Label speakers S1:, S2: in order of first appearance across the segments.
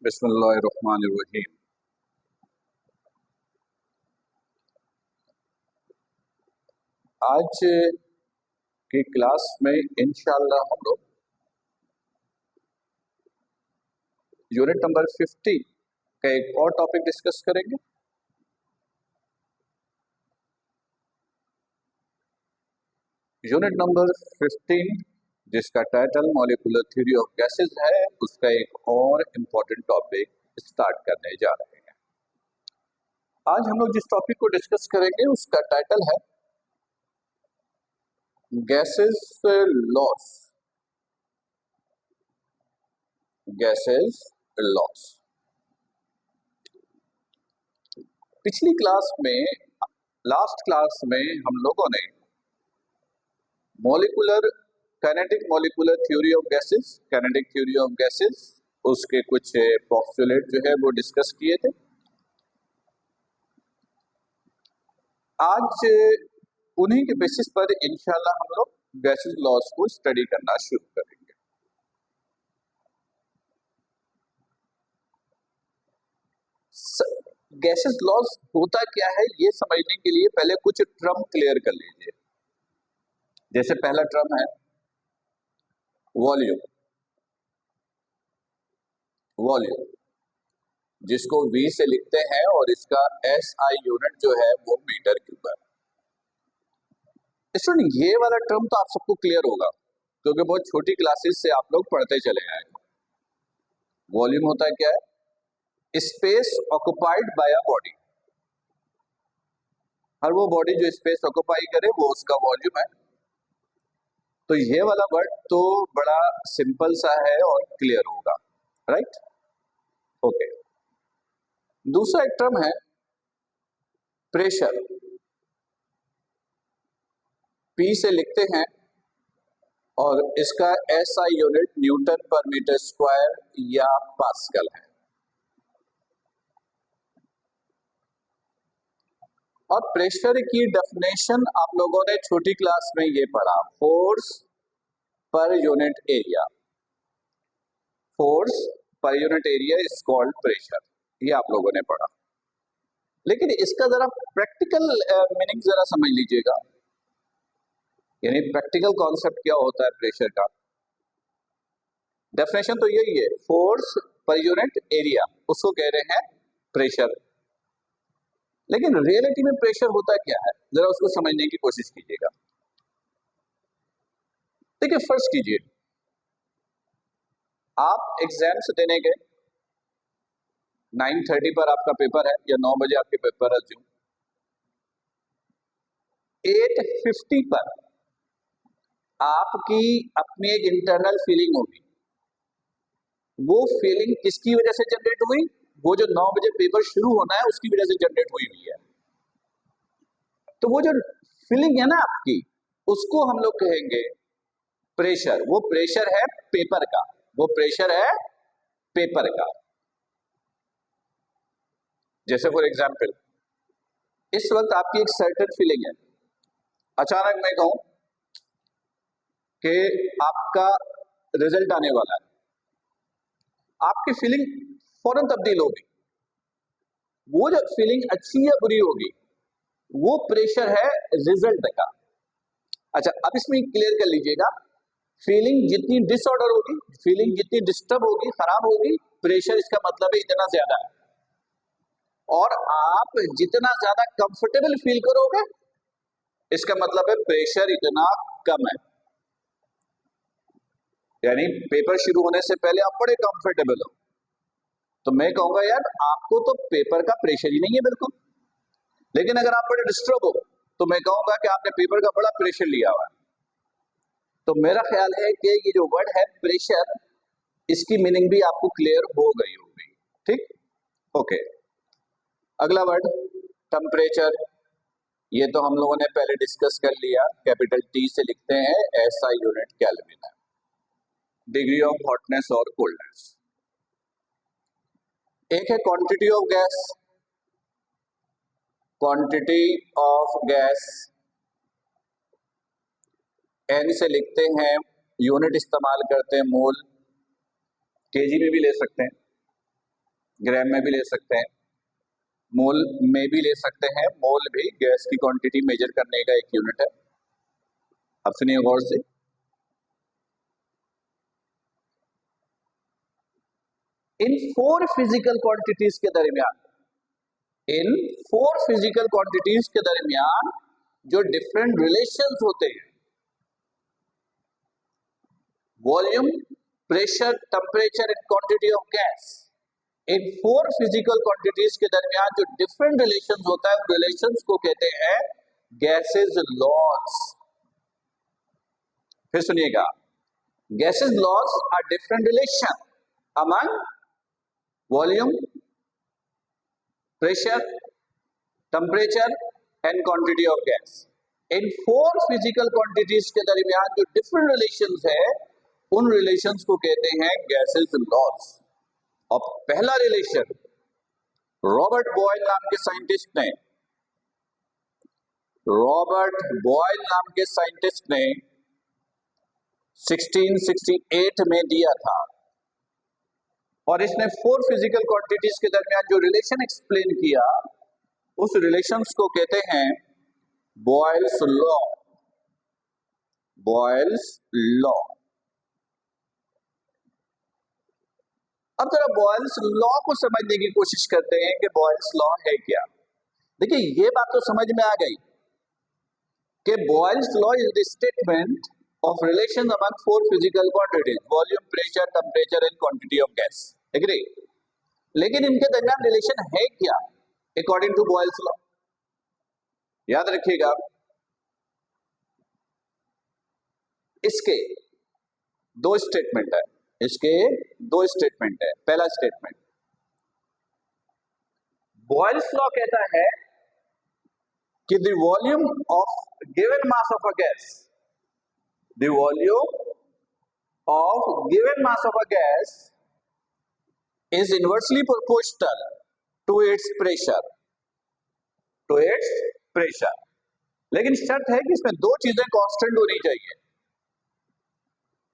S1: बिस्मिल्लाहिर्रहमानिर्रहीम। आज की क्लास में इंशाअल्लाह हम लोग यूनिट नंबर 50 का एक और टॉपिक डिस्कस करेंगे। यूनिट नंबर 15 जिसका title molecular theory of gases है, उसका एक और इम्पोर्टेंट टॉपिक स्टार्ट करने जा रहे हैं। आज हम लोग जिस टॉपिक को डिस्कस करेंगे उसका टाइटल है गैसेस लॉस। Gases loss. पिछली क्लास में, लास्ट क्लास में हम लोगों ने molecular kinetic molecular theory of gases, kinetic theory of gases, उसके कुछ पोस्टुलेट जो है वो डिस्कस किए थे। आज उन्हीं के बेसिस पर इंशाल्लाह हम लोग गैसेस लॉस को स्टडी करना शुरू करेंगे। गैसेस लॉस होता क्या है ये समझने के लिए पहले कुछ टर्म क्लियर कर लीजिए। जैसे पहला टर्म है वॉल्यूम। वॉल्यूम जिसको V से लिखते हैं और इसका SI यूनिट जो है वो मीटर क्यूब है। स्टूडेंट ये वाला टर्म तो आप सबको क्लियर होगा क्योंकि बहुत छोटी क्लासेस से आप लोग पढ़ते चले आए। वॉल्यूम होता है क्या है? Space occupied by a body. हर वो बॉडी जो स्पेस ऑक्युपाई करे वो उसका वॉल्यूम है। तो ये वाला वर्ड तो बड़ा सिंपल सा है और क्लियर होगा, राइट? ओके। दूसरा एक टर्म है प्रेशर। P से लिखते हैं और इसका SI यूनिट न्यूटन पर मीटर स्क्वायर या पास्कल है। और प्रेशर की डेफिनेशन आप लोगों ने छोटी क्लास में ये पढ़ा, force per unit area. Force per unit area is called pressure, ये आप लोगों ने पढ़ा। लेकिन इसका जरा प्रैक्टिकल मीनिंग जरा समझ लीजिएगा, यानी प्रैक्टिकल कॉन्सेप्ट क्या होता है प्रेशर का। डेफिनेशन तो यही है, फोर्स पर यूनिट एरिया, उसको कह रहे हैं प्रेशर। लेकिन रियलिटी में प्रेशर होता क्या है, जरा उसको समझने की कोशिश कीजिएगा। देखिए, फर्स्ट कीजिए, आप एग्जाम्स देने गए, 9:30 पर आपका पेपर है या 9 बजे आपके पेपर है, 8:50 पर आपकी अपनी एक इंटरनल फीलिंग होगी। वो फीलिंग किसकी वजह से जनरेट हुई? वो जो 9 बजे पेपर शुरू होना है उसकी वजह से जनरेट हुई है। तो वो जो फीलिंग है ना आपकी, उसको हम लोग कहेंगे प्रेशर। वो प्रेशर है पेपर का, वो प्रेशर है पेपर का। जैसे फॉर एग्जाम्पल, इस वक्त आपकी एक सर्टेन फीलिंग है, अचानक मैं कहूं कि आपका रिजल्ट आने वाला है, आपकी फीलिंग फौरन तब्दील होगी। वो जो फीलिंग अच्छी या बुरी होगी वो प्रेशर है रिजल्ट का। अच्छा, अब इसमें क्लियर कर लीजिएगा, फीलिंग जितनी डिसऑर्डर होगी, फीलिंग जितनी डिस्टर्ब होगी, खराब होगी, प्रेशर इसका मतलब है इतना ज्यादा है। और आप जितना ज्यादा कंफर्टेबल फील करोगे इसका मतलब है प्रेशर इतना कम है। यानी पेपर शुरू होने से पहले आप बड़े कंफर्टेबल हो, तो मैं कहूंगा यार आपको तो पेपर का प्रेशर ही नहीं है बिल्कुल। लेकिन अगर आप बड़े डिस्टर्ब हो तो मैं कहूंगा कि आपने पेपर का बड़ा प्रेशर लिया हुआ है। तो मेरा ख्याल है कि ये जो वर्ड है प्रेशर, इसकी मीनिंग भी आपको क्लियर हो गई होगी। ठीक, ओके। अगला वर्ड टेम्परेचर, ये तो हम लोगों ने पहले डिस्कस कर लिया। कैपिटल T से लिखते हैं, SI यूनिट केल्विन है, डिग्री ऑफ हॉटनेस और कोल्डनेस। एक है quantity of gas. Quantity of gas N से लिखते हैं, यूनिट इस्तेमाल करते हैं मोल, केजी में भी ले सकते हैं। ग्राम में भी ले सकते हैं, मोल में भी ले सकते हैं। मोल भी गैस की क्वांटिटी मेजर करने का एक यूनिट है। अब सुनिए गौर से, इन 4 फिजिकल क्वांटिटीज के दरमियान, इन 4 फिजिकल क्वांटिटीज के दरमियान जो डिफरेंट रिलेशंस होते हैं, volume, pressure, temperature and quantity of gas, इन 4 फिजिकल क्वांटिटीज के दरमियान जो डिफरेंट रिलेशंस होता है, उन रिलेशंस को कहते हैं गैसेस लॉज। फिर सुनिएगा, gases laws are different relation among volume, pressure, temperature and quantity of gas. इन 4 फिजिकल क्वांटिटीज के दरमियान जो डिफरेंट रिलेशंस है, उन रिलेशंस को कहते हैं गैसेस लॉज। और पहला रिलेशन रॉबर्ट बॉयल नाम के साइंटिस्ट ने, रॉबर्ट बॉयल नाम के साइंटिस्ट ने 1668 में दिया था, और इसने 4 फिजिकल क्वांटिटीज के दरमियान जो रिलेशन एक्सप्लेन किया, उस रिलेशंस को कहते हैं बॉयल्स लॉ। Boyle's law. अब जरा बॉयल्स लॉ को समझने की कोशिश करते हैं कि बॉयल्स लॉ है क्या। देखिए, ये बात तो समझ में आ गई कि Boyle's law is the statement of relation among 4 physical quantities, volume, pressure, temperature and quantity of gas. Agree? लेकिन इनके दरमियान रिलेशन है क्या अकॉर्डिंग टू बॉयल्स लॉ? याद रखिएगा, इसके 2 स्टेटमेंट है। इसके 2 स्टेटमेंट है। पहला स्टेटमेंट, बॉयल्स लॉ कहता है कि the volume of given mass of a gas, the volume of given mass of a gas is inversely proportional to its pressure, to its pressure। लेकिन शर्त है कि इसमें 2 चीजें कांस्टेंट होनी चाहिए,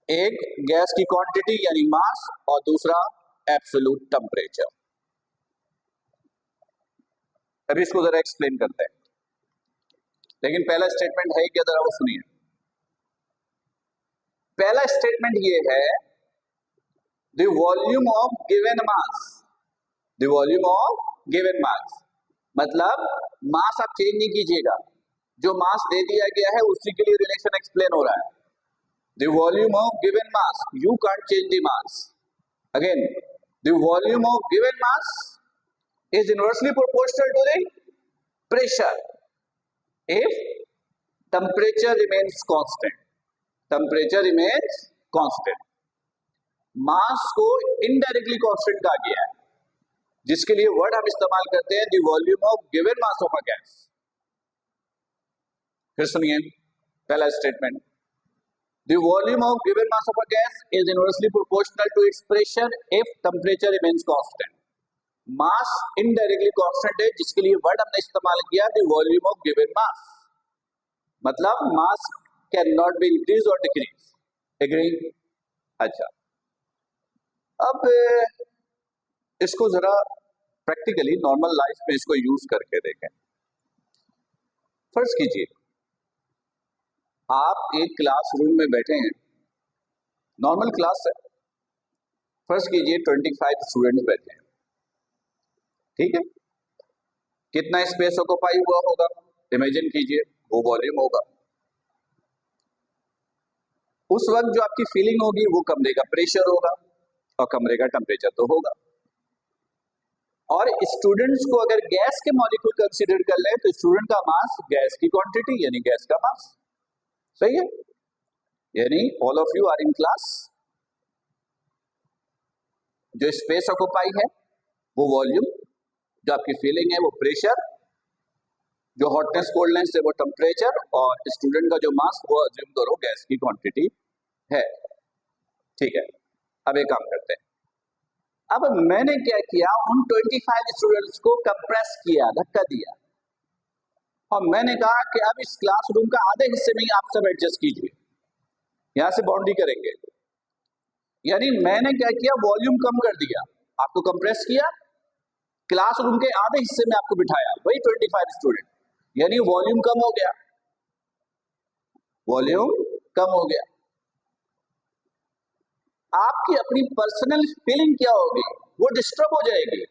S1: एक गैस की क्वांटिटी यानी मास, और दूसरा एब्सोल्यूट टेम्परेचर। अभी इसको जरा एक्सप्लेन करते हैं, लेकिन पहला स्टेटमेंट है क्या, जरा वो सुनिए। पहला स्टेटमेंट ये है, the volume of given mass, the volume of given mass, मतलब मास आप चेंज नहीं कीजिएगा, जो मास दे दिया गया है उसी के लिए रिलेशन एक्सप्लेन हो रहा है। The volume of given mass, you can't change the mass. Again, the volume of given mass is inversely proportional to the pressure if temperature remains constant. Temperature remains constant. Mass को indirectly constant कहा गया है, जिसके लिए word हम इस्तेमाल करते हैं the volume of given mass of a gas. फिर सुनिए पहला statement, the volume of given mass of a gas is inversely proportional to its pressure if temperature remains constant. Mass indirectly constant है, जिसके लिए वर्ड हमने इस्तेमाल किया the volume of given mass, मतलब mass can not be increase और decrease. Agree? अच्छा, अब इसको जरा प्रैक्टिकली नॉर्मल लाइफ में इसको यूज करके देखें। फर्ज कीजिए आप एक क्लासरूम में बैठे हैं, नॉर्मल क्लास है, फर्ज कीजिए 25 स्टूडेंट्स बैठे हैं, ठीक है। कितना स्पेस ऑक्यूपाई हुआ होगा, इमेजिन कीजिए, वो वॉल्यूम होगा। उस वक्त जो आपकी फीलिंग होगी वो कमरे का प्रेशर होगा और कमरे का टेम्परेचर तो होगा। और स्टूडेंट्स को अगर गैस के मॉलिक्यूल कंसीडर कर लें तो स्टूडेंट का मास गैस की क्वांटिटी यानी गैस का मास। सही है? यानी all of you are in class. जो स्पेस ऑक्यूपाई है वो वॉल्यूम, जो आपकी फीलिंग है वो प्रेशर, जो हॉटनेस कोल्डनेस है वो टेम्परेचर, और स्टूडेंट का जो मास वो अज्यूम करो गैस की क्वांटिटी है। ठीक है, अब एक काम करते हैं। अब मैंने क्या किया, उन 25 स्टूडेंट्स को कंप्रेस किया, धक्का दिया, और मैंने कहा कि अब इस क्लासरूम का आधे हिस्से में ही आप सब एडजस्ट कीजिए, यहां से बाउंड्री करेंगे। यानी मैंने क्या किया, वॉल्यूम कम कर दिया, आपको कंप्रेस किया क्लासरूम के आधे हिस्से में आपको बिठाया, वही 25 स्टूडेंट, यानी वॉल्यूम कम हो गया, वॉल्यूम कम हो गया। आपकी अपनी पर्सनल फीलिंग क्या होगी, वो डिस्टर्ब हो जाएगी।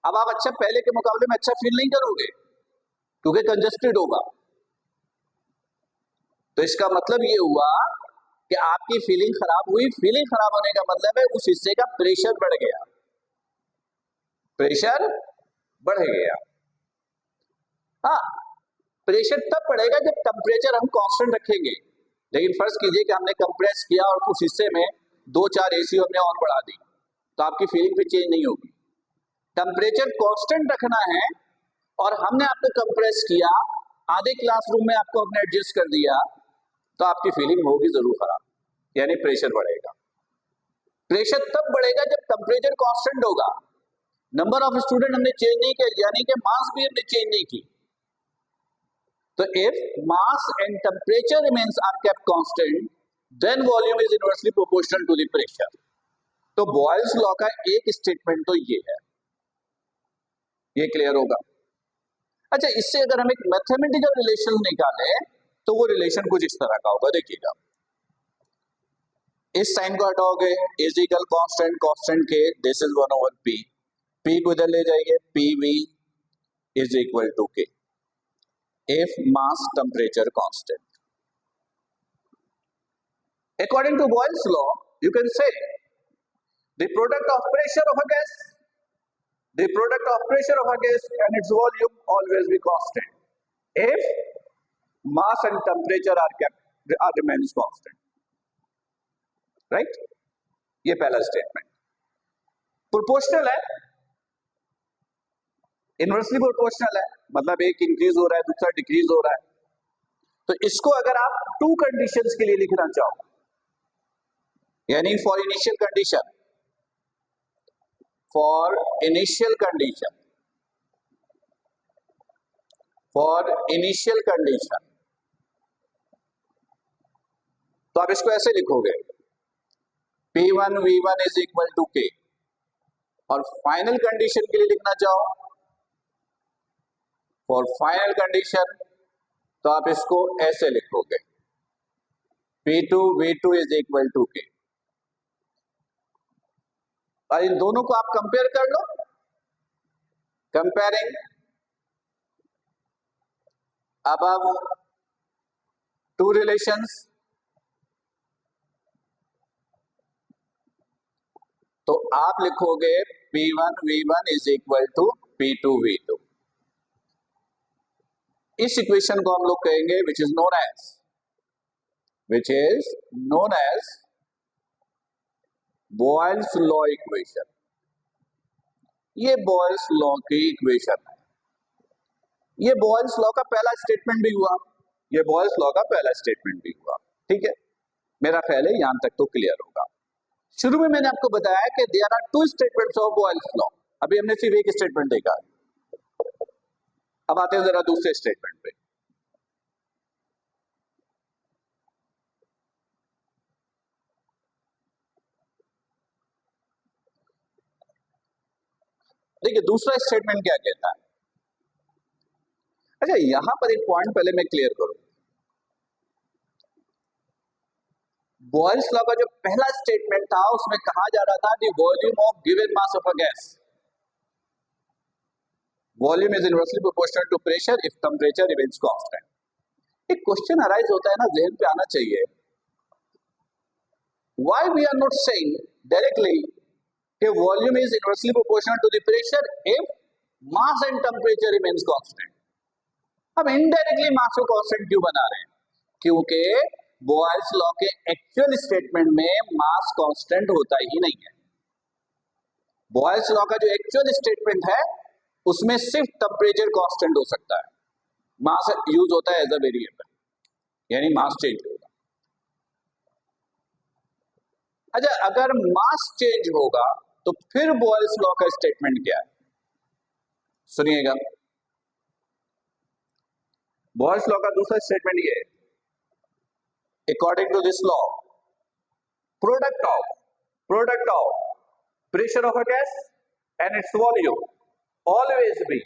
S1: अब आप अच्छा पहले के मुकाबले में अच्छा फील नहीं करोगे क्योंकि कंजस्टेड होगा। तो इसका मतलब ये हुआ कि आपकी फीलिंग खराब हुई। फीलिंग खराब होने का मतलब है उस हिस्से का प्रेशर बढ़ गया, प्रेशर बढ़ गया। हाँ, प्रेशर तब बढ़ेगा जब टेम्परेचर हम कांस्टेंट रखेंगे। लेकिन फर्ज कीजिए कि हमने कंप्रेस किया और उस हिस्से में 2-4 एसी हमने और बढ़ा दी, तो आपकी फीलिंग भी चेंज नहीं होगी। टेम्परेचर कांस्टेंट रखना है और हमने आपको कंप्रेस किया, आधे क्लासरूम में आपको हमने एडजस्ट कर दिया, तो आपकी फीलिंग होगी जरूर खराब, यानी प्रेशर बढ़ेगा। प्रेशर तब बढ़ेगा जब टेम्परेचर कांस्टेंट होगा। नंबर ऑफ स्टूडेंट हमने चेंज नहीं किया, यानी कि मास भी हमने चेंज नहीं की। तो if mass and temperature remains are kept constant, then volume is inversely proportional to the pressure. तो बॉयल्स लॉ का एक स्टेटमेंट तो ये है, ये क्लियर होगा। अच्छा, इससे अगर हम एक मैथमेटिकल रिलेशन निकाले तो वो रिलेशन कुछ इस तरह का होगा, देखिएगा। इस साइन को हटाओगे, इज इक्वल कांस्टेंट, कांस्टेंट के दिस इज 1/p, p को इधर ले जाइए, pv is equal to k if mass temperature constant. According to Boyle's law, you can say the product of pressure of a gas, the product of pressure of a gas and its volume always be constant if mass and temperature are remains constant. Right? ये पहला statement. Proportional है, inversely proportional है, मतलब एक increase हो रहा है दूसरा डिक्रीज हो रहा है। तो इसको अगर आप टू कंडीशंस के लिए लिखना चाहो, यानी for initial condition, for initial condition, for initial condition, तो आप इसको ऐसे लिखोगे, P1 V1 is equal to K। और फाइनल कंडीशन के लिए लिखना चाहो, फॉर फाइनल कंडीशन, तो आप इसको ऐसे लिखोगे, P2 V2 is equal to K। और इन दोनों को आप कंपेयर कर लो, कंपेयरिंग अबव टू रिलेशंस, तो आप लिखोगे P1 V1 is equal to P2 V2। इस इक्वेशन को हम लोग कहेंगे which is known as Boyle's law equation. ये बॉयल्स लॉ की इक्वेशन है। ये बॉयल्स लॉ का पहला स्टेटमेंट भी हुआ, ये बॉयल्स लॉ का पहला स्टेटमेंट भी हुआ। ठीक है, मेरा ख्याल है यहां तक तो क्लियर होगा। शुरू में मैंने आपको बताया कि there are two statements of Boyle's law. अभी हमने सिर्फ एक स्टेटमेंट देखा, अब आते हैं जरा दूसरे स्टेटमेंट पे। देखिए दूसरा स्टेटमेंट क्या कहता है। अच्छा, यहां पर एक पॉइंट पहले मैं क्लियर करूं। बॉयल्स लॉ का जो पहला स्टेटमेंट था उसमें कहा जा रहा था the volume of given mass of a gas, volume is inversely proportional to pressure if temperature remains constant. एक क्वेश्चन अराइज होता है ना, जहन पे आना चाहिए, why we are not saying directly कि volume is inversely proportional to the pressure if mass and temperature remains constant. हम इनडायरेक्टली मास को कांस्टेंट क्यों बना रहे हैं? क्योंकि बॉयल्स लॉ के एक्चुअल स्टेटमेंट में मास कांस्टेंट होता ही नहीं है। बॉयल्स लॉ का जो एक्चुअल स्टेटमेंट है उसमें सिर्फ टेम्परेचर कांस्टेंट हो सकता है, मास यूज होता है एज अ वेरिएबल, यानी मास चेंज होगा। अच्छा, अगर मास चेंज होगा तो फिर बॉयल्स लॉ का स्टेटमेंट क्या है? सुनिएगा, बॉयल्स लॉ का दूसरा स्टेटमेंट ये है, according to this law, product of pressure of a gas and its volume always be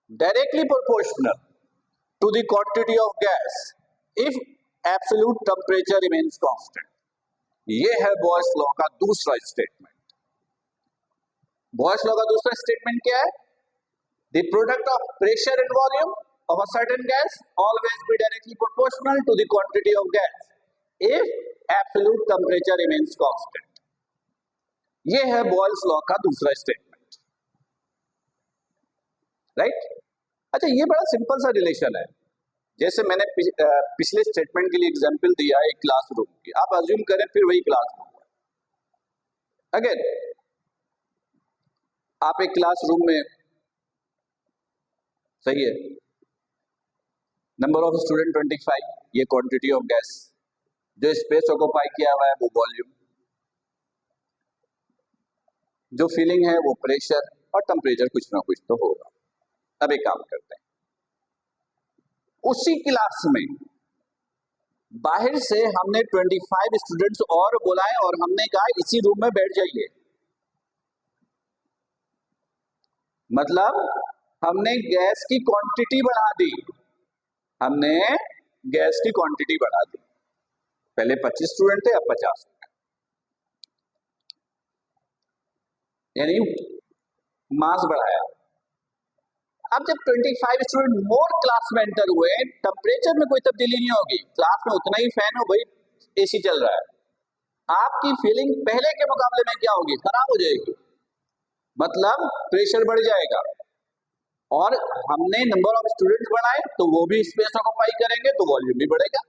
S1: directly proportional to the quantity of gas if absolute temperature remains constant. ये है boys law का दूसरा statement. Boys law का दूसरा statement क्या है? The product of pressure and volume of a certain gas always be directly proportional to the quantity of gas if absolute temperature remains constant. ये है बॉयल्स लॉ का दूसरा स्टेटमेंट, राइट? अच्छा, ये बड़ा सिंपल सा रिलेशन है. जैसे मैंने पिछले स्टेटमेंट के लिए एग्जांपल दिया है एक क्लासरूम की. आप अज्यूम करें फिर वही क्लासरूम है. अगेन आप एक क्लासरूम में, सही है, नंबर ऑफ स्टूडेंट 25, ये क्वांटिटी ऑफ गैस. जो स्पेस ऑक्यूपाई किया हुआ है वो वॉल्यूम, जो फीलिंग है वो प्रेशर, और टेम्परेचर कुछ ना कुछ तो होगा. अब एक काम करते हैं, उसी क्लास में बाहर से हमने 25 स्टूडेंट्स और बुलाए और हमने कहा इसी रूम में बैठ जाइए. मतलब हमने गैस की क्वांटिटी बढ़ा दी. हमने गैस की क्वांटिटी बढ़ा दी. पहले 25 स्टूडेंट थे, अब 50, यानी मास बढ़ाया. अब जब 25 स्टूडेंट मोर क्लास में एंटर हुए, टेम्परेचर में कोई तब्दीली नहीं होगी. क्लास में उतना ही फैन हो, भाई एसी चल रहा है. आपकी फीलिंग पहले के मुकाबले में क्या होगी? खराब हो जाएगी. मतलब प्रेशर बढ़ जाएगा. और हमने नंबर ऑफ स्टूडेंट्स बढ़ाए तो वो भी स्पेस ऑक्यूपाई करेंगे तो वॉल्यूम भी बढ़ेगा.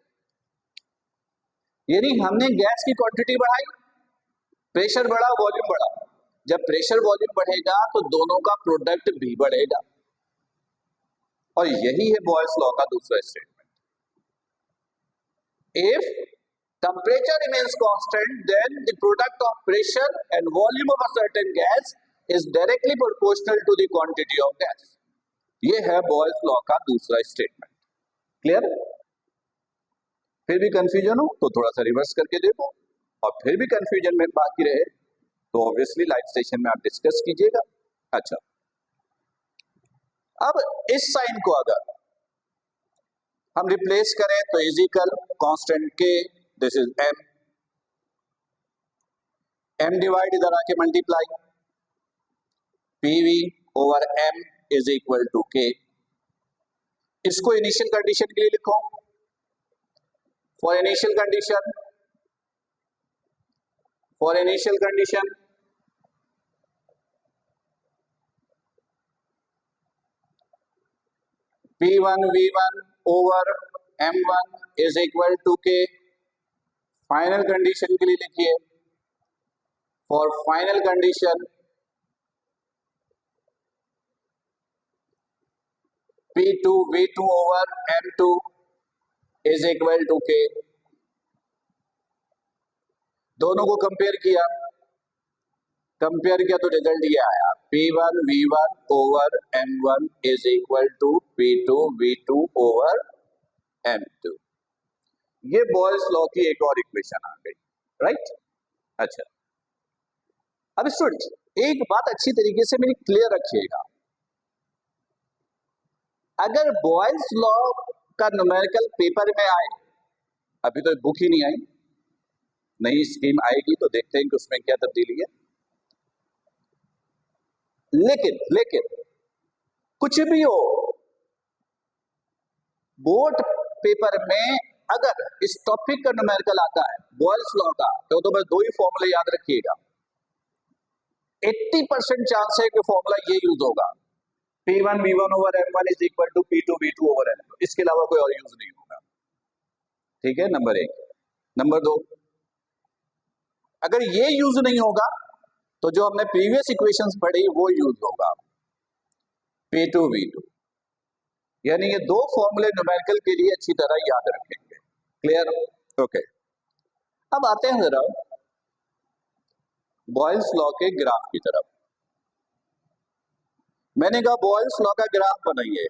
S1: यानी हमने गैस की क्वांटिटी बढ़ाई, प्रेशर बढ़ा, वॉल्यूम बढ़ा. जब प्रेशर वॉल्यूम बढ़ेगा तो दोनों का प्रोडक्ट भी बढ़ेगा. और यही है बॉयल्स लॉ का दूसरा statement. If temperature remains constant, then the product of pressure and volume of a certain gas is directly proportional to the quantity of gas. ये है बॉयल्स लॉ का दूसरा स्टेटमेंट. क्लियर? फिर भी कंफ्यूजन हो तो थोड़ा सा रिवर्स करके देखो, और फिर भी कंफ्यूजन में बाकी रहे तो ऑब्वियसली लाइव सेशन में आप डिस्कस कीजिएगा. अच्छा, अब इस साइन को अगर हम रिप्लेस करें तो इज इक्वल कांस्टेंट के, this is m, m divide इधर आके multiply, pv over m is equal to k. इसको इनिशियल कंडीशन के लिए लिखो. For initial condition, P1 V1 over M1 is equal to K. Final condition के लिए लिखिए, for final condition P2 V2 over M2 is equal to K. दोनों को compare किया तो रिजल्ट ये आया, P1 V1 over M1 is equal to P2 V2 over M2. ये बॉयल्स लॉ की एक और इक्वेशन आ गई, राइट? अच्छा, अब स्टूडेंट एक बात अच्छी तरीके से मेरी क्लियर रखिएगा. अगर बॉयल्स लॉ का न्यूमेरिकल पेपर में आए, अभी तो बुक ही नहीं आई, नई स्कीम आएगी तो देखते हैं कि उसमें क्या तब्दीली है. लेकिन कुछ भी हो, बोर्ड पेपर में अगर इस टॉपिक का न्यूमेरिकल आता है बॉयल्स लॉ का, तो बस दो ही फॉर्मूले याद रखिएगा. 80% चांस है कि फॉर्मूला ये यूज होगा, P1 V1 over M1 is equal to P2 V2 over M2. इसके अलावा कोई और यूज नहीं होगा. ठीक है, नंबर 1. नंबर 2, अगर ये यूज नहीं होगा तो जो हमने प्रीवियस इक्वेशंस पढ़ी वो यूज होगा, P2 V2. यानी ये दो फॉर्मूले न्यूमेरिकल के लिए अच्छी तरह याद रखेंगे. क्लियर? ओके. अब आते हैं जरा बॉयल्स लॉ के ग्राफ की तरफ. मैंने कहा बॉयल्स लॉ का ग्राफ बनाइए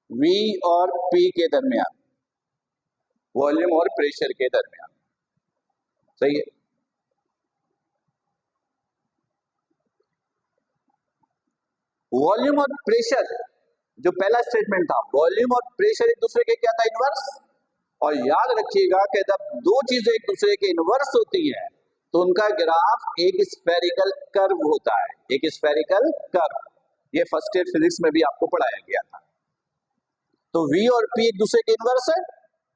S1: V और P के दरमियान, वॉल्यूम और प्रेशर के दरमियान. सही है? वॉल्यूम और प्रेशर, जो पहला स्टेटमेंट था, वॉल्यूम और प्रेशर एक दूसरे के क्या था, इनवर्स। और याद रखिएगा कि जब दो चीजें एक दूसरे के इनवर्स होती हैं तो उनका ग्राफ एक स्फेरिकल कर्व होता है, एक स्फेरिकल कर्व। ये फर्स्ट ईयर फिजिक्स में भी आपको पढ़ाया गया था। तो V और P एक दूसरे के इनवर्स है,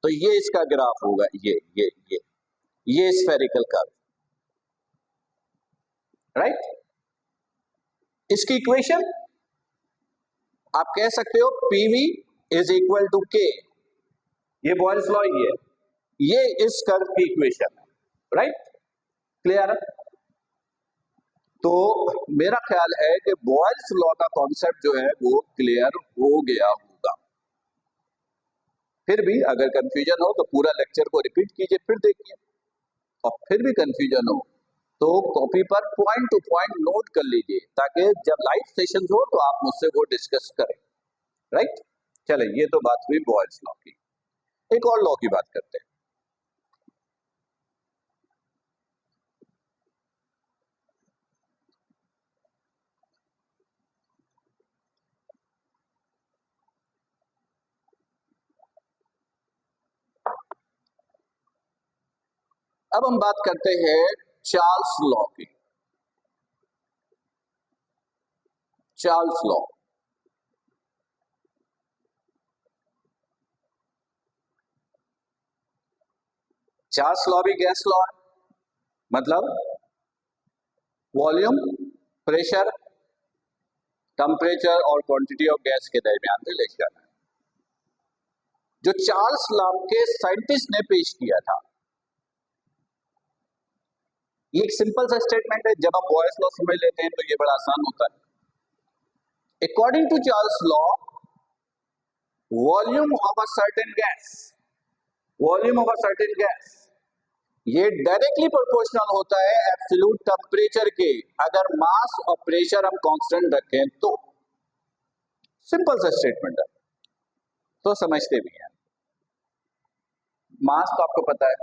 S1: तो ये इसका ग्राफ होगा, ये स्फेरिकल कर्व, राइट। इसकी इक्वेशन आप कह सकते हो PV is equal to K, ये बॉयल्स लॉ ही है, ये इस कर्व की इक्वेशन है, राइट। क्लियर है? तो मेरा ख्याल है कि बॉयल्स लॉ का कॉन्सेप्ट जो है वो क्लियर हो गया होगा। फिर भी अगर कंफ्यूजन हो तो पूरा लेक्चर को रिपीट कीजिए, फिर देखिए, और फिर भी कंफ्यूजन हो तो कॉपी पर पॉइंट टू पॉइंट नोट कर लीजिए, ताकि जब लाइव सेशन हो तो आप मुझसे वो डिस्कस करें, राइट। चले, ये तो बात हुई बॉयल्स लॉ की। एक और लॉ की बात करते हैं। अब हम बात करते हैं चार्ल्स लॉ की। चार्ल्स लॉ, चार्ल्स लॉ भी गैस लॉ है, मतलब वॉल्यूम, प्रेशर, टेम्परेचर और क्वांटिटी ऑफ गैस के दरमियान रिलेशन है, जो चार्ल्स लॉ के साइंटिस्ट ने पेश किया था। ये एक सिंपल सा स्टेटमेंट है, जब हम बॉयल्स लॉ समझ लेते हैं तो ये बड़ा आसान होता है। According to Charles law, volume of a certain gas, volume of a certain gas, ये डायरेक्टली प्रोपोर्शनल होता है एब्सोल्यूट टेम्परेचर के, अगर मास और प्रेशर हम कांस्टेंट रखें तो। सिंपल सा स्टेटमेंट है, तो समझते भी हैं। मास तो आपको पता है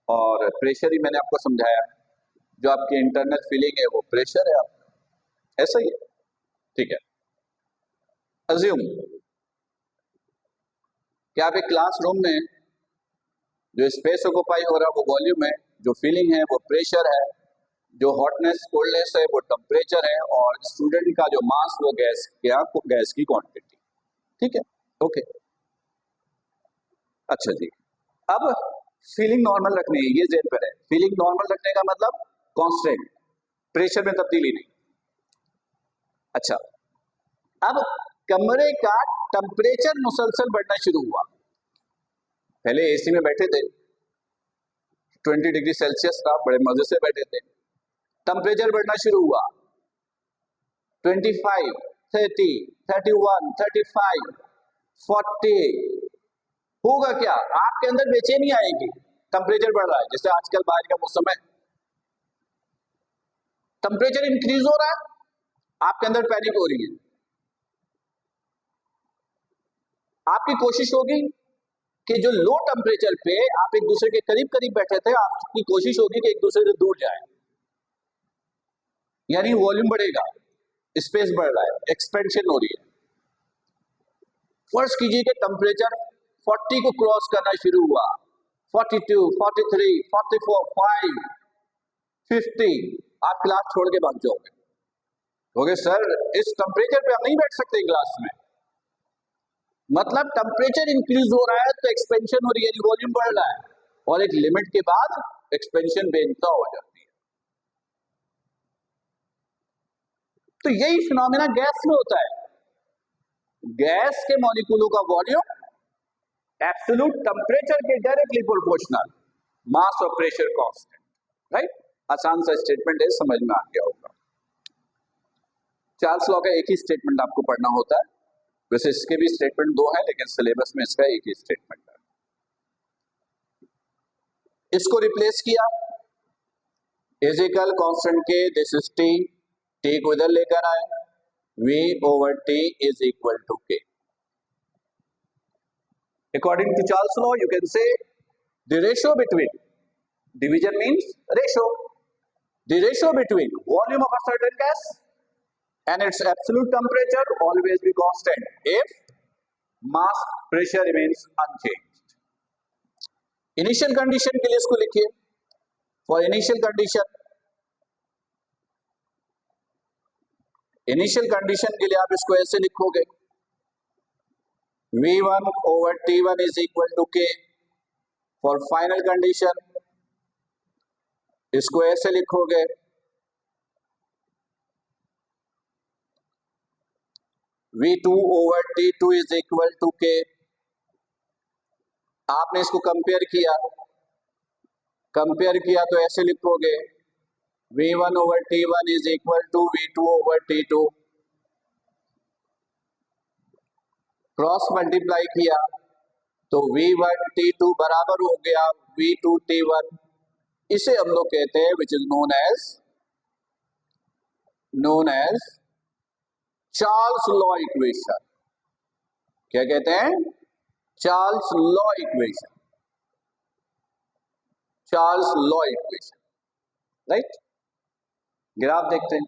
S1: और प्रेशर ही मैंने आपको समझाया, जो आपकी इंटरनल फीलिंग है वो प्रेशर है आपका, ऐसा ही है, ठीक है। अज्यूम कि आप एक क्लासरूम में जो स्पेस ऑक्युपाई हो रहा है वो वॉल्यूम है, जो फीलिंग है वो प्रेशर है, जो हॉटनेस कोल्डनेस है वो टेम्परेचर है, और स्टूडेंट का जो मास वो गैस क्या, गैस की क्वांटिटी, ठीक है, ओके। अच्छा जी, अब फीलिंग नॉर्मल रखनी है, ये जेड पर है। फीलिंग नॉर्मल रखने का मतलब कांस्टेंट, प्रेशर में तब्दीली नहीं। अच्छा, अब कमरे का टेम्परेचर मुसलसल बढ़ना शुरू हुआ। पहले एसी में बैठे थे, 20 डिग्री सेल्सियस था, बड़े मजे से बैठे थे। टेम्परेचर बढ़ना शुरू हुआ, 25, 30, 31, 35, 40। होगा क्या, आपके अंदर बेचैनी आएगी, टेम्परेचर बढ़ रहा है। जैसे आजकल बारिश का मौसम है, टेम्परेचर इंक्रीज हो रहा है, आपके अंदर पैनिक हो रही है। आपकी कोशिश होगी कि जो लो टेम्परेचर पे आप एक दूसरे के करीब करीब बैठे थे, आपकी कोशिश होगी कि एक दूसरे से दूर जाए, यानी वॉल्यूम बढ़ेगा, स्पेस बढ़ रहा है, एक्सपेंशन हो रही है। फर्ज कीजिए कि टेम्परेचर 40 को क्रॉस करना शुरू हुआ, 42, 43, 44, 5, 50, आप क्लास छोड़ के भाग जाओगे, कहोगे सर इस टेम्परेचर पे हम नहीं बैठ सकते क्लास में। मतलब टेम्परेचर इंक्रीज हो रहा है तो एक्सपेंशन हो रही है, वॉल्यूम बढ़ रहा है, और एक लिमिट के बाद एक्सपेंशन बेनता हो जाती है। तो यही फिनोमेना गैस में होता है। गैस के मॉलिक्यूलों का वॉल्यूम एब्सोल्यूट टेम्परेचर के डायरेक्टली प्रोपोर्शनल, मास और प्रेशर कांस्टेंट, राइट। आसान सा स्टेटमेंट है, समझ में आ गया होगा। चार्ल्स लॉ का एक ही स्टेटमेंट आपको पढ़ना होता है, वैसे इसके भी स्टेटमेंट दो है, लेकिन सिलेबस में इसका एक ही स्टेटमेंट है। इसको रिप्लेस किया, इजिकल कांस्टेंट के, दिस इज टी, टी को इधर लेकर आए, V over T is equal to K. According to Charles' law, you can say the ratio between, division means ratio, the ratio between volume of a certain gas and its absolute temperature always be constant if mass pressure remains unchanged. Initial condition के लिए इसको लिखिए. For initial condition के लिए आप इसको ऐसे लिखोगे, V1 over T1 is equal to K. For final condition इसको ऐसे लिखोगे, V2 over T2 is equal to K. आपने इसको कंपेयर किया तो ऐसे लिखोगे, V1 over T1 is equal to V2 over T2. Cross multiply किया तो V1 T2 बराबर हो गया V2 T1. इसे हम लोग कहते हैं which is known as Charles law equation. क्या कहते हैं? Charles law equation. Right. Graph देखते हैं.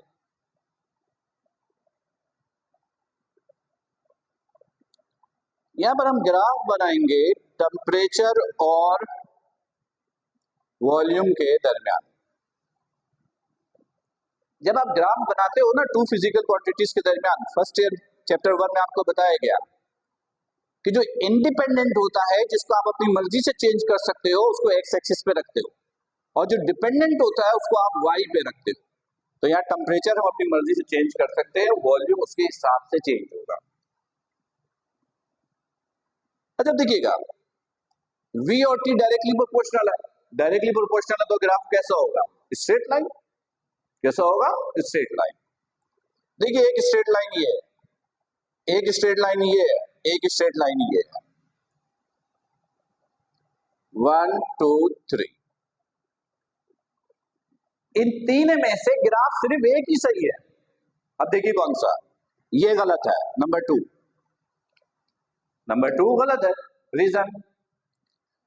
S1: यहां पर हम ग्राफ बनाएंगे टेम्परेचर और वॉल्यूम के दरमियान. जब आप ग्राफ बनाते हो ना टू फिजिकल क्वांटिटीज के दरमियान, फर्स्ट ईयर चैप्टर 1 में आपको बताया गया कि जो इंडिपेंडेंट होता है जिसको आप अपनी मर्जी से चेंज कर सकते हो उसको एक्स एक्सिस पे रखते हो, और जो डिपेंडेंट होता है उसको आप वाई पे रखते हो. तो यहाँ टेम्परेचर हम अपनी मर्जी से चेंज कर सकते हैं, वॉल्यूम उसके हिसाब से चेंज होगा. अच्छा देखिएगा, V और T डायरेक्टली प्रोपोर्शनल है. डायरेक्टली प्रोपोर्शनल है तो ग्राफ कैसा होगा? Straight line. कैसा होगा? Straight line. देखिए एक स्ट्रेट लाइन ये है, एक स्ट्रेट लाइन ये है, एक स्ट्रेट लाइन ये है. 1 2 3. इन तीन में से ग्राफ सिर्फ एक ही सही है. अब देखिए कौन सा. ये गलत है, नंबर टू गलत है. रीजन,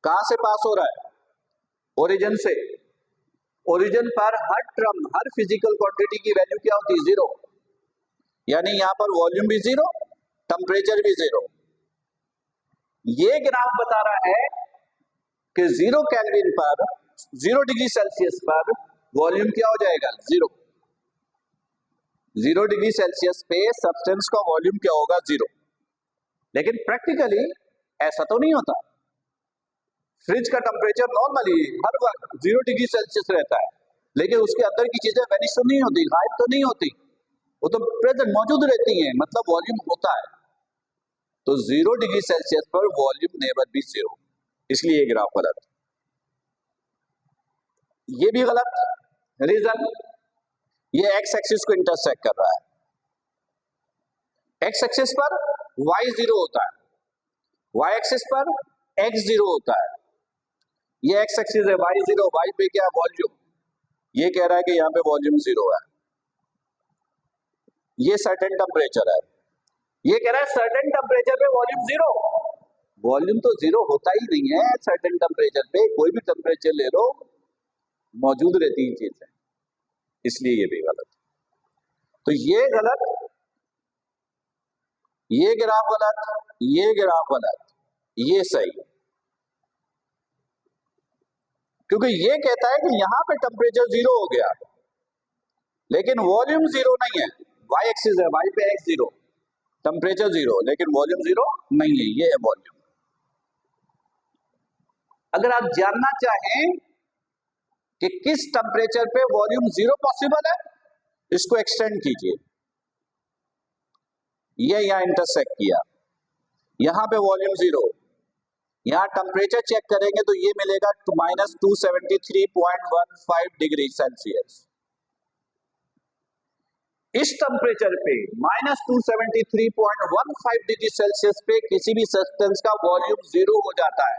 S1: कहां से पास हो रहा है? ओरिजिन से. ओरिजिन पर हर टर्म, हर फिजिकल क्वांटिटी की वैल्यू क्या होती है? 0. यानी यहां पर वॉल्यूम भी 0, टेम्परेचर भी 0. ये ग्राफ बता रहा है कि 0 केल्विन पर, 0 डिग्री सेल्सियस पर वॉल्यूम क्या हो जाएगा? 0. 0 डिग्री सेल्सियस पे सब्सटेंस का वॉल्यूम क्या होगा? 0. लेकिन प्रैक्टिकली ऐसा तो नहीं होता. फ्रिज का टेम्परेचर नॉर्मली हर वक्त 0 डिग्री सेल्सियस रहता है, लेकिन उसके अंदर की चीजें वेनिश तो नहीं होती, गायब तो नहीं होती, वो तो प्रेजेंट मौजूद रहती हैं, मतलब वॉल्यूम होता है. तो 0 डिग्री सेल्सियस पर वॉल्यूम नेवर बी 0. इसलिए ये ग्राफ गलत. ये भी गलत. रीजन, ये एक्स एक्सिस को इंटरसेक्ट कर रहा है. एक्स एक्सिस पर y 0 होता है, y एक्सिस पर x 0 होता है. ये x एक्सिस है, y 0, y पे क्या? वॉल्यूम. ये कह रहा है कि यहाँ पे वॉल्यूम 0 है. ये सर्टेन टेम्परेचर है, ये कह रहा है सर्टेन टेम्परेचर पे वॉल्यूम 0. वॉल्यूम तो 0 होता ही नहीं है सर्टेन टेम्परेचर पे. कोई भी टेम्परेचर ले लो, मौजूद रहती है चीजें. इसलिए ये भी गलत. तो ये गलत, ये ग्राफ गलत, ये ग्राफ गलत, ये सही. क्योंकि ये कहता है कि यहां पे टेम्परेचर 0 हो गया, लेकिन वॉल्यूम 0 नहीं है. y एक्सिस है, y पे x 0, टेम्परेचर 0, लेकिन वॉल्यूम 0 नहीं है. ये है वॉल्यूम. अगर आप जानना चाहें कि किस टेम्परेचर पे वॉल्यूम 0 पॉसिबल है, इसको एक्सटेंड कीजिए. ये यहां इंटरसेक्ट किया, यहां पे वॉल्यूम 0, यहां टेम्परेचर चेक करेंगे तो ये मिलेगा -273.15 डिग्री सेल्सियस. इस टेम्परेचर पे -273.15 डिग्री सेल्सियस पे किसी भी सब्सटेंस का वॉल्यूम 0 हो जाता है,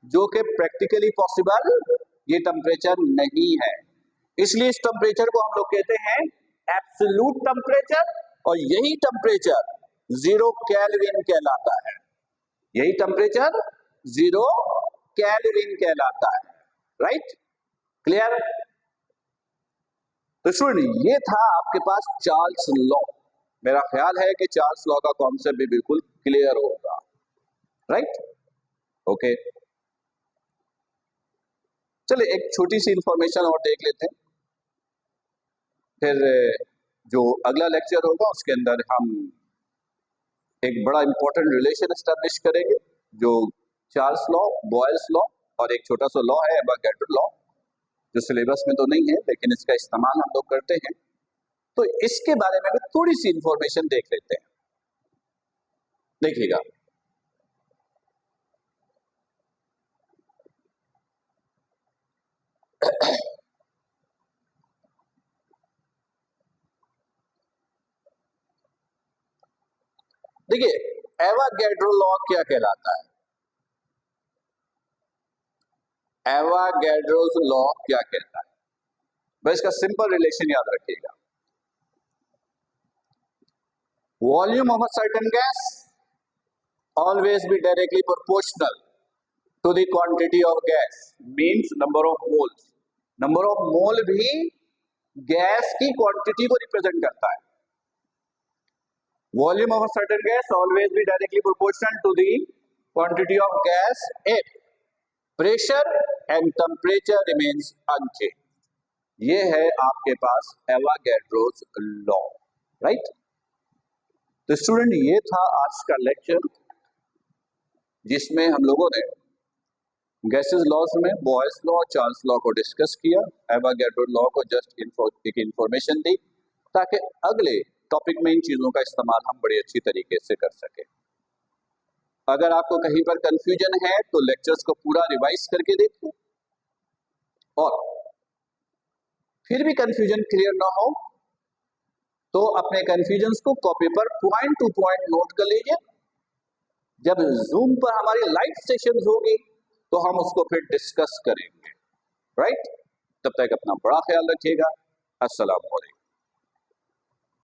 S1: जो कि प्रैक्टिकली पॉसिबल ये टेम्परेचर नहीं है. इसलिए इस टेम्परेचर को हम लोग कहते हैं एब्सोल्यूट टेम्परेचर, और यही टेम्परेचर 0 केल्विन कहलाता है. यही टेम्परेचर 0 केल्विन कहलाता है. राइट. क्लियर? तो स्टूडेंट, ये था आपके पास चार्ल्स लॉ. मेरा ख्याल है कि चार्ल्स लॉ का कॉन्सेप्ट भी बिल्कुल क्लियर होगा, राइट? ओके, चलिए एक छोटी सी इंफॉर्मेशन और देख लेते हैं, फिर जो अगला लेक्चर होगा उसके अंदर हम एक बड़ा इंपॉर्टेंट रिलेशन एस्टेब्लिश करेंगे, जो चार्ल्स लॉ, बॉयल्स लॉ और एक छोटा सा लॉ है एवोगैड्रो लॉ, जो सिलेबस में तो नहीं है लेकिन इसका इस्तेमाल हम लोग करते हैं। तो इसके बारे में भी थोड़ी सी इंफॉर्मेशन देख लेते हैं। देखिएगा, देखिए एवोगैड्रो लॉ क्या कहलाता है, एवोगैड्रोस लॉ क्या कहता है, बस इसका सिंपल रिलेशन याद रखिएगा। Volume of a certain gas always be directly proportional to the quantity of gas, means number of moles. Number of mole भी गैस की क्वांटिटी को रिप्रेजेंट करता है। Volume of a certain gas always be directly proportional to the quantity of gas if pressure and temperature remains unchange. ये है आपके पास Avogadro's law, right? तो स्टूडेंट ये था आज का लेक्चर, जिसमें हम लोगों ने गैसेस लॉज में बॉयल्स लॉ, चार्ल्स लॉ को डिस्कस किया, एवोगैड्रो लॉ को जस्ट एक इंफॉर्मेशन दी, ताकि अगले टॉपिक में इन चीजों का इस्तेमाल हम बड़ी अच्छी तरीके से कर सके। अगर आपको कहीं पर कंफ्यूजन है तो लेक्चर्स को पूरा रिवाइज करके देखिए, और फिर भी कंफ्यूजन क्लियर ना हो तो अपने कंफ्यूजन्स को कॉपी पर पॉइंट टू पॉइंट नोट कर लीजिए। जब जूम पर हमारी लाइव सेशंस होगी तो हम उसको फिर डिस्कस करेंगे, राइट? तब तक अपना बड़ा ख्याल रखिएगा। अस्सलाम वालेकुम।